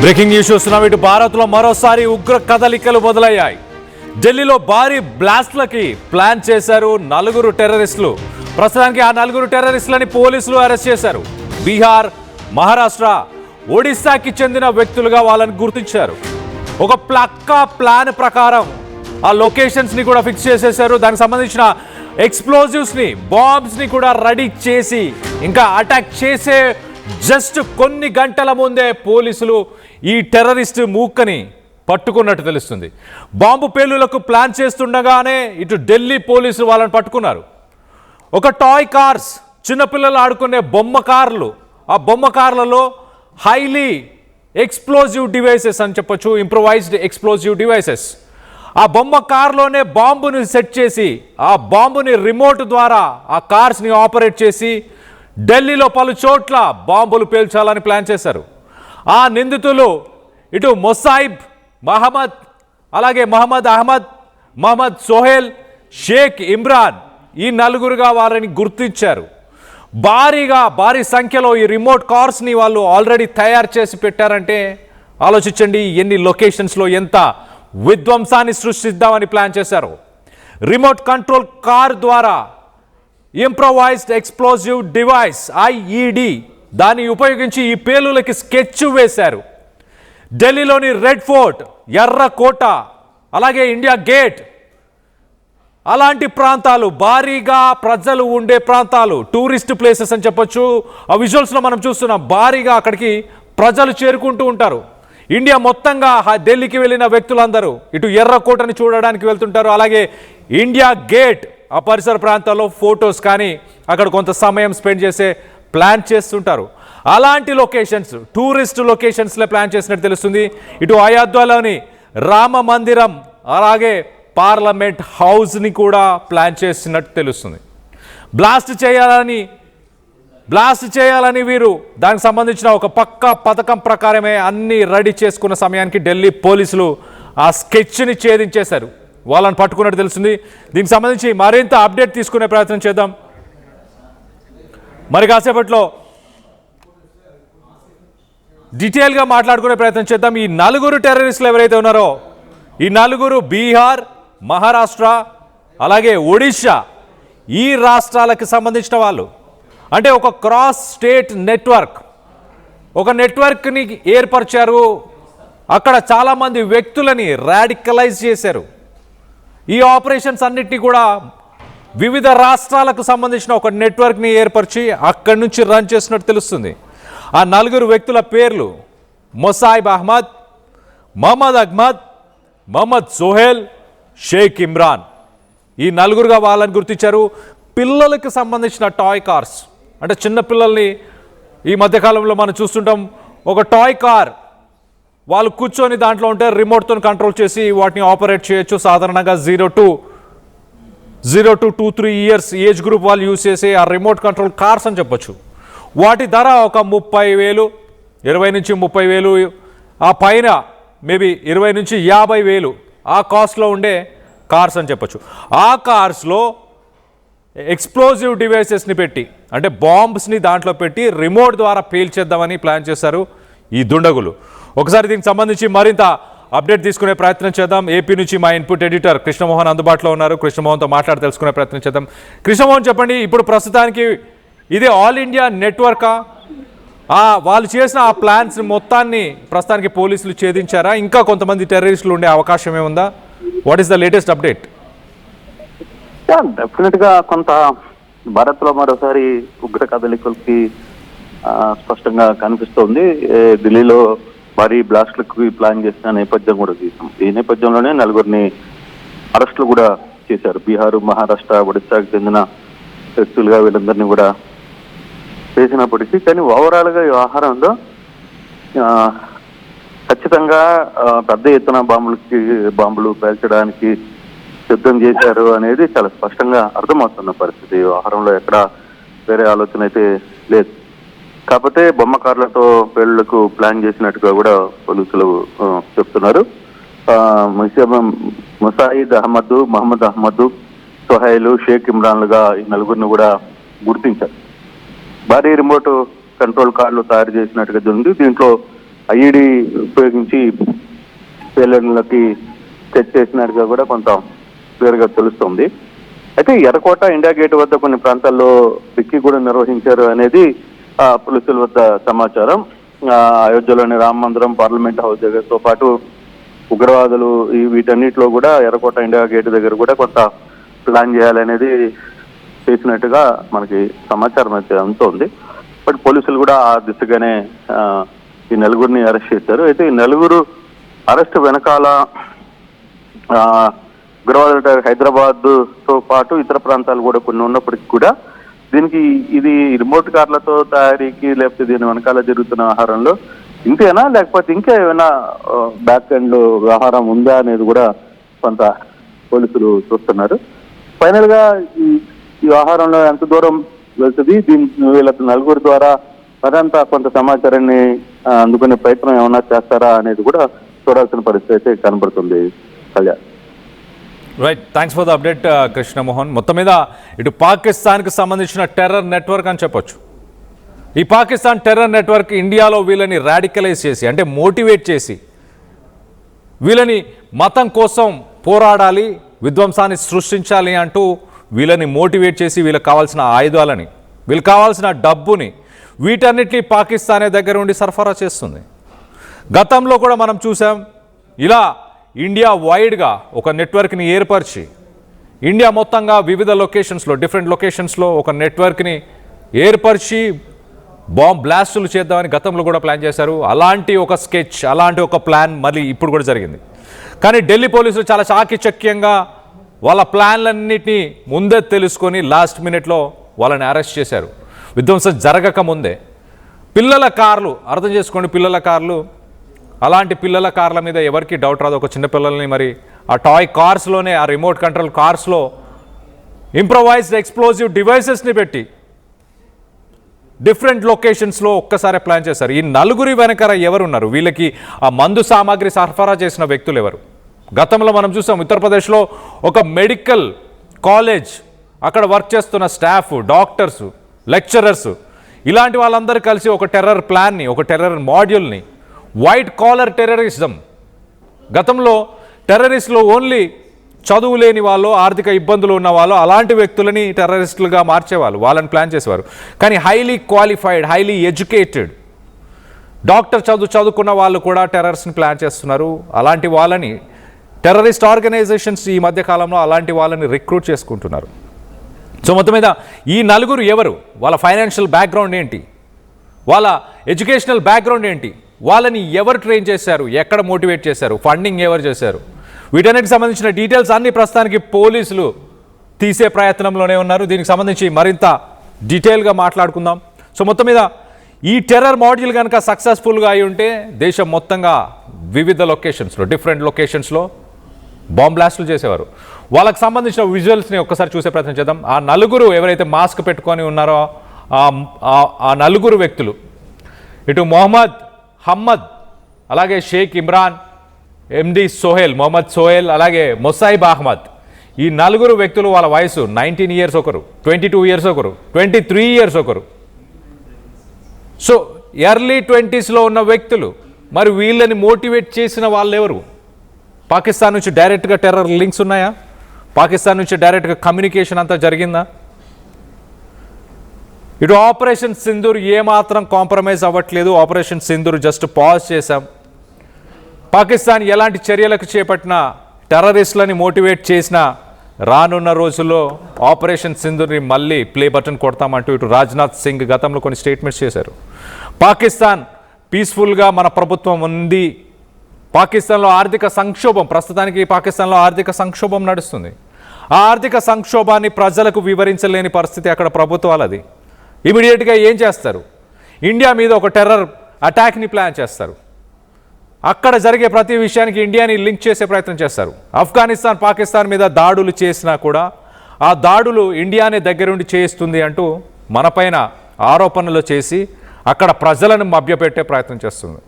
Breaking news చూస్తున్నాం. ఇటు భారత్లో మరోసారి ఉగ్ర కదలికలు మొదలయ్యాయి. ఢిల్లీలో భారీ బ్లాస్ట్లకి ప్లాన్ చేశారు 4 టెర్రరిస్టులు. ప్రస్తుతానికి ఆ 4 టెర్రరిస్టులని పోలీసులు అరెస్ట్ చేశారు. బీహార్, మహారాష్ట్ర, ఒడిశాకి చెందిన వ్యక్తులుగా వాళ్ళని గుర్తించారు. ఒక పక్కా ప్లాన్ ప్రకారం ఆ లొకేషన్స్ ని కూడా ఫిక్స్ చేసేశారు. దానికి సంబంధించిన ఎక్స్ప్లోజివ్స్ ని, బాంబ్స్ ని కూడా రెడీ చేసి ఇంకా అటాక్ చేసే జస్ట్ కొన్ని గంటల ముందే పోలీసులు ఈ టెర్రరిస్ట్ మూకని పట్టుకున్నట్టు తెలుస్తుంది. బాంబు పేలులకు ప్లాన్ చేస్తుండగానే ఇటు ఢిల్లీ పోలీసులు వాళ్ళని పట్టుకున్నారు. ఒక టాయ్ కార్స్, చిన్నపిల్లలు ఆడుకునే బొమ్మ కార్లు, ఆ బొమ్మ కార్లలో హైలీ ఎక్స్ప్లోజివ్ డివైసెస్ అని చెప్పొచ్చు, ఇంప్రొవైజ్డ్ ఎక్స్ప్లోజివ్ డివైసెస్. ఆ బొమ్మ కార్లోనే బాంబుని సెట్ చేసి ఆ బాంబుని రిమోట్ ద్వారా ఆ కార్స్ని ఆపరేట్ చేసి ఢిల్లీలో పలు చోట్ల బాంబులు పేల్చాలని ప్లాన్ చేశారు. ఆ నిందితులు ఇటు మొసాయిబ్ మహమ్మద్, అలాగే మహమ్మద్ అహ్మద్, మహమ్మద్ సోహెల్, షేక్ ఇమ్రాన్, ఈ 4గురుగా వారిని గుర్తించారు. భారీ సంఖ్యలో ఈ రిమోట్ కార్స్ని వాళ్ళు ఆల్రెడీ తయారు చేసి పెట్టారంటే ఆలోచించండి ఎన్ని లొకేషన్స్లో ఎంత విధ్వంసాన్ని సృష్టిద్దామని ప్లాన్ చేశారు. రిమోట్ కంట్రోల్ కార్ ద్వారా ఇంప్రొవైజ్డ్ ఎక్స్ప్లోజివ్ డివైస్ ఐఈడి దాన్ని ఉపయోగించి ఈ పేలులకి స్కెచ్ వేశారు. ఢిల్లీలోని రెడ్ ఫోర్ట్, ఎర్రకోట, అలాగే ఇండియా గేట్ అలాంటి ప్రాంతాలు, భారీగా ప్రజలు ఉండే ప్రాంతాలు, టూరిస్ట్ ప్లేసెస్ అని చెప్పొచ్చు. ఆ విజువల్స్లో మనం చూస్తున్నాం, భారీగా అక్కడికి ప్రజలు చేరుకుంటూ ఉంటారు. ఇండియా మొత్తంగా ఢిల్లీకి వెళ్ళిన వ్యక్తులందరూ ఇటు ఎర్రకోటని చూడడానికి వెళ్తుంటారు. అలాగే ఇండియా గేట్ ఆ పరిసర ప్రాంతాల్లో ఫొటోస్ కానీ అక్కడ కొంత సమయం స్పెండ్ చేసే ప్లాన్ చేస్తుంటారు. అలాంటి లొకేషన్స్, టూరిస్ట్ లొకేషన్స్లో ప్లాన్ చేసినట్టు తెలుస్తుంది. ఇటు అయోధ్యలోని రామ మందిరం, అలాగే పార్లమెంట్ హౌస్ని కూడా ప్లాన్ చేసినట్టు తెలుస్తుంది. బ్లాస్ట్ చేయాలని వీరు దానికి సంబంధించిన ఒక పక్కా పథకం ప్రకారమే అన్ని రెడీ చేసుకున్న సమయానికి ఢిల్లీ పోలీసులు ఆ స్కెచ్ని ఛేదించేశారు. వాళ్ళని పట్టుకున్నట్టు తెలుస్తుంది. దీనికి సంబంధించి మరింత అప్డేట్ తీసుకునే ప్రయత్నం చేద్దాం. మరి కాసేపట్లో డీటెయిల్గా మాట్లాడుకునే ప్రయత్నం చేద్దాం. ఈ 4 టెర్రరిస్టులు ఎవరైతే ఉన్నారో ఈ 4 బీహార్, మహారాష్ట్ర, అలాగే ఒడిశా, ఈ రాష్ట్రాలకు సంబంధించిన వాళ్ళు. అంటే ఒక క్రాస్ స్టేట్ నెట్వర్క్, ఒక నెట్వర్క్ని ఏర్పరిచారు. అక్కడ చాలామంది వ్యక్తులని రాడికలైజ్ చేశారు. ఈ ఆపరేషన్స్ అన్నిటినీ కూడా వివిధ రాష్ట్రాలకు సంబంధించిన ఒక నెట్వర్క్ని ఏర్పరిచి అక్కడి నుంచి రన్ చేసినట్టు తెలుస్తుంది. ఆ 4 వ్యక్తుల పేర్లు మొసాయిబ్ అహ్మద్, మహమ్మద్ అహ్మద్, మహమ్మద్ సోహెల్, షేక్ ఇమ్రాన్, ఈ 4గురుగా వాళ్ళని గుర్తించారు. పిల్లలకు సంబంధించిన టాయ్ కార్స్, అంటే చిన్న పిల్లల్ని ఈ మధ్యకాలంలో మనం చూస్తుంటాం. ఒక టాయ్ కార్ వాళ్ళు కూర్చొని దాంట్లో ఉంటే రిమోట్తో కంట్రోల్ చేసి వాటిని ఆపరేట్ చేయొచ్చు. సాధారణంగా 0 to 2-3 ఇయర్స్ ఏజ్ గ్రూప్ వాళ్ళు యూజ్ చేసే ఆ రిమోట్ కంట్రోల్ కార్స్ అని చెప్పొచ్చు. వాటి ధర ఒక 30,000, 20 నుంచి 30,000, ఆ పైన మేబీ 20 నుంచి 50,000 ఆ కాస్ట్లో ఉండే కార్స్ అని చెప్పొచ్చు. ఆ కార్స్లో ఎక్స్ప్లోజివ్ డివైసెస్ని పెట్టి, అంటే బాంబ్స్ని దాంట్లో పెట్టి రిమోట్ ద్వారా పేల్చేద్దామని ప్లాన్ చేశారు ఈ దుండగులు. ఒకసారి దీనికి సంబంధించి మరింత అప్డేట్ తీసుకునే ప్రయత్నం చేద్దాం. ఏపీ నుంచి మా ఇన్పుట్ ఎడిటర్ కృష్ణమోహన్ అందుబాటులో ఉన్నారు. కృష్ణమోహన్తో మాట్లాడి తెలుసుకునే ప్రయత్నం చేద్దాం. కృష్ణమోహన్, చెప్పండి, ఇప్పుడు ప్రస్తుతానికి ఇదే ఆల్ ఇండియా నెట్వర్కా? వాళ్ళు చేసిన ఆ ప్లాన్స్ మొత్తాన్ని ప్రస్తుతానికి పోలీసులు ఛేదించారా? ఇంకా కొంతమంది టెర్రరిస్టులు ఉండే అవకాశం ఏముందా? What is the latest update? Definite గా కొంత భారత్ లో మరోసారి ఉగ్ర కదలికలకి స్పష్టంగా కనిపిస్తోంది. ఢిల్లీలో భారీ బ్లాస్ట్లకు ప్లాన్ చేసిన నేపథ్యం కూడా చూసాం. ఈ నేపథ్యంలోనే 4గురిని అరెస్టులు కూడా చేశారు. బీహారు, మహారాష్ట్ర, ఒడిశాకు చెందిన వ్యక్తులుగా వీళ్ళందరినీ కూడా చేసినప్పటికీ కానీ ఓవరాల్ గా ఈ వ్యవహారంలో ఖచ్చితంగా పెద్ద ఎత్తున బాంబులు పేల్చడానికి సిద్ధం చేశారు అనేది చాలా స్పష్టంగా అర్థమవుతున్న పరిస్థితి. వ్యవహారంలో ఎక్కడ వేరే ఆలోచన అయితే లేదు. కాకపోతే బొమ్మ కార్లతో పేలుళ్లకు ప్లాన్ చేసినట్టుగా కూడా పోలీసులు చెప్తున్నారు. ముసాయిద్ అహ్మద్, మహమ్మద్ అహ్మద్, సోహైల్, షేక్ ఇమ్రాన్లుగా ఈ 4గురిని కూడా గుర్తించారు. భారీ రిమోట్ కంట్రోల్ కార్లు తయారు చేసినట్టుగా ఉంది. దీంట్లో ఐఈడి ఉపయోగించి పేలుడులకి సెట్ చేసినట్టుగా కూడా కొంత క్లియర్గా తెలుస్తుంది. అయితే ఎర్రకోట, ఇండియా గేట్ వద్ద కొన్ని ప్రాంతాల్లో డిక్కీ కూడా నిర్వహించారు అనేది పోలీసుల వద్ద సమాచారం. అయోధ్యలోని రామ మందిరం, పార్లమెంట్ హౌస్ దగ్గరతో పాటు ఉగ్రవాదులు వీటన్నిటిలో కూడా ఎర్రకోట, ఇండియా గేట్ దగ్గర కూడా కొంత ప్లాన్ చేయాలనేది చేసినట్టుగా మనకి సమాచారం అయితే అందుతోంది. బట్ పోలీసులు కూడా ఆ దిశగానే ఈ నలుగురిని అరెస్ట్ చేశారు. అయితే ఈ నలుగురు అరెస్ట్ వెనకాల ఉగ్రవాదులు హైదరాబాద్ తో పాటు ఇతర ప్రాంతాలు కూడా కొన్ని ఉన్నప్పటికీ కూడా దీనికి ఇది రిమోట్ కార్లతో తయారీకి లేకపోతే దీని వెనకాల జరుగుతున్న వ్యవహారంలో ఇంతేనా, లేకపోతే ఇంకా ఏమైనా బ్యాక్ ఎండ్ వ్యవహారం ఉందా అనేది కూడా కొంత పోలీసులు చూస్తున్నారు. ఫైనల్ గా ఈ వ్యవహారంలో ఎంత దూరం వెళ్తుంది, వీళ్ళ నలుగురు ద్వారా మరంతా కొంత సమాచారాన్ని అందుకునే ప్రయత్నం ఏమన్నా చేస్తారా అనేది కూడా చూడాల్సిన పరిస్థితి అయితే కనబడుతుంది. Kalyan, right, thanks for the update Krishnamohan. మొత్తం మీద ఇటు పాకిస్తాన్కి సంబంధించిన టెర్రర్ నెట్వర్క్ అని చెప్పొచ్చు. ఈ పాకిస్తాన్ టెర్రర్ నెట్వర్క్ ఇండియాలో వీళ్ళని రాడికలైజ్ చేసి, అంటే మోటివేట్ చేసి, వీళ్ళని మతం కోసం పోరాడాలి, విధ్వంసాన్ని సృష్టించాలి అంటూ వీళ్ళని మోటివేట్ చేసి వీళ్ళకి కావాల్సిన ఆయుధాలని, వీళ్ళకి కావాల్సిన డబ్బుని, వీటన్నిటిని పాకిస్తానే దగ్గర ఉండి సరఫరా చేస్తుంది. గతంలో కూడా మనం చూసాం, ఇలా ఇండియా వైడ్గా ఒక నెట్వర్క్ని ఏర్పరిచి ఇండియా మొత్తంగా వివిధ లొకేషన్స్లో, డిఫరెంట్ లొకేషన్స్లో ఒక నెట్వర్క్ని ఏర్పరిచి బాంబ్ బ్లాస్టులు చేద్దామని గతంలో కూడా ప్లాన్ చేశారు. అలాంటి ఒక స్కెచ్, అలాంటి ఒక ప్లాన్ మళ్ళీ ఇప్పుడు కూడా జరిగింది. కానీ ఢిల్లీ పోలీసులు చాలా చాకచక్యంగా వాళ్ళ ప్లాన్లన్నింటినీ ముందే తెలుసుకొని లాస్ట్ మినిట్లో వాళ్ళని అరెస్ట్ చేశారు. విధ్వంసం జరగక ముందే. పిల్లల కార్లు, అర్థం చేసుకోండి, పిల్లల కార్లు, అలాంటి పిల్లల కార్ల మీద ఎవరికి డౌట్ రాదు. ఒక చిన్న పిల్లల్ని మరి ఆ టాయ్ కార్స్లోనే, ఆ రిమోట్ కంట్రోల్ కార్స్లో ఇంప్రొవైజ్డ్ ఎక్స్ప్లోజివ్ డివైసెస్ని పెట్టి డిఫరెంట్ లొకేషన్స్లో ఒక్కసారి ప్లాన్ చేశారు. ఈ నలుగురి వెనకాల ఎవరున్నారు, వీళ్ళకి ఆ మందు సామాగ్రి సరఫరా చేసిన వ్యక్తులు ఎవరు? గతంలో మనం చూసాం, ఉత్తరప్రదేశ్లో ఒక మెడికల్ కాలేజ్, అక్కడ వర్క్ చేస్తున్న స్టాఫ్, డాక్టర్స్, లెక్చరర్స్, ఇలాంటి వాళ్ళందరూ కలిసి ఒక టెర్రర్ ప్లాన్ని, ఒక టెర్రర్ మాడ్యూల్ని, వైట్ కాలర్ టెర్రరిజం, గతంలో టెర్రరిస్టులు ఓన్లీ చదువు లేని వాళ్ళు, ఆర్థిక ఇబ్బందులు ఉన్న వాళ్ళు, అలాంటి వ్యక్తులని టెర్రరిస్టులుగా మార్చేవాళ్ళు, వాళ్ళని ప్లాన్ చేసేవారు. కానీ highly qualified, highly educated, doctor చదువుకున్న వాళ్ళు కూడా టెర్రర్స్ని ప్లాన్ చేస్తున్నారు. అలాంటి వాళ్ళని టెర్రరిస్ట్ ఆర్గనైజేషన్స్ ఈ మధ్య కాలంలో అలాంటి వాళ్ళని రిక్రూట్ చేసుకుంటున్నారు. సో మొత్తం మీద ఈ నలుగురు ఎవరు, వాళ్ళ ఫైనాన్షియల్ బ్యాక్గ్రౌండ్ ఏంటి, వాళ్ళ ఎడ్యుకేషనల్ బ్యాక్గ్రౌండ్ ఏంటి, వాళ్ళని ఎవరు ట్రైన్ చేశారు, ఎక్కడ మోటివేట్ చేశారు, ఫండింగ్ ఎవరు చేశారు, వీటన్నిటికి సంబంధించిన డీటెయిల్స్ అన్ని ప్రస్తుతానికి పోలీసులు తీసే ప్రయత్నంలోనే ఉన్నారు. దీనికి సంబంధించి మరింత డీటెయిల్గా మాట్లాడుకుందాం. సో మొత్తం మీద ఈ టెర్రర్ మాడ్యూల్ కనుక సక్సెస్ఫుల్గా అయి ఉంటే దేశం మొత్తంగా వివిధ లొకేషన్స్లో, డిఫరెంట్ లొకేషన్స్లో బాంబ్ బ్లాస్టులు చేసేవారు. వాళ్ళకి సంబంధించిన విజువల్స్ని ఒక్కసారి చూసే ప్రయత్నం చేద్దాం. ఆ నలుగురు ఎవరైతే మాస్క్ పెట్టుకొని ఉన్నారో ఆ నలుగురు వ్యక్తులు, ఇటు మొహమ్మద్ హమ్మద్, అలాగే షేక్ ఇమ్రాన్, ఎండి సోహెల్, మొహమ్మద్ సోహెల్, అలాగే మొసైబ్ అహ్మద్, ఈ నలుగురు వ్యక్తులు వాళ్ళ వయసు 19 ఇయర్స్ ఒకరు, 22 ఇయర్స్ ఒకరు, 23 ఇయర్స్ ఒకరు. సో ఎర్లీ 20స్లో ఉన్న వ్యక్తులు. మరి వీళ్ళని మోటివేట్ చేసిన వాళ్ళు ఎవరు? పాకిస్తాన్ నుంచి డైరెక్ట్గా టెర్రర్ లింక్స్ ఉన్నాయా? పాకిస్తాన్ నుంచి డైరెక్ట్గా కమ్యూనికేషన్ అంతా జరిగిందా? ఇటు ఆపరేషన్ సింధూర్ ఏమాత్రం కాంప్రమైజ్ అవ్వట్లేదు. ఆపరేషన్ సింధూర్ జస్ట్ పాజ్ చేశాం. పాకిస్తాన్ ఎలాంటి చర్యలకు చేపట్టిన, టెర్రరిస్టులని మోటివేట్ చేసిన, రానున్న రోజుల్లో ఆపరేషన్ సింధూర్ని మళ్ళీ ప్లే బటన్ కొడతామంటూ ఇటు రాజ్నాథ్ సింగ్ గతంలో కొన్ని స్టేట్మెంట్స్ చేశారు. పాకిస్తాన్ పీస్ఫుల్గా మన ప్రభుత్వం ఉంది. పాకిస్తాన్లో ఆర్థిక సంక్షోభం, ప్రస్తుతానికి పాకిస్తాన్లో ఆర్థిక సంక్షోభం నడుస్తుంది. ఆ ఆర్థిక సంక్షోభాన్ని ప్రజలకు వివరించలేని పరిస్థితి అక్కడ ప్రభుత్వాలది. ఇమీడియట్గా ఏం చేస్తారు? ఇండియా మీద ఒక టెర్రర్ అటాక్ని ప్లాన్ చేస్తారు. అక్కడ జరిగే ప్రతి విషయానికి ఇండియాని లింక్ చేసే ప్రయత్నం చేస్తారు. ఆఫ్ఘనిస్తాన్, పాకిస్తాన్ మీద దాడులు చేసినా కూడా ఆ దాడులు ఇండియానే దగ్గరుండి చేయిస్తుంది అంటూ మనపైన ఆరోపణలు చేసి అక్కడ ప్రజలను మభ్యపెట్టే ప్రయత్నం చేస్తుంది.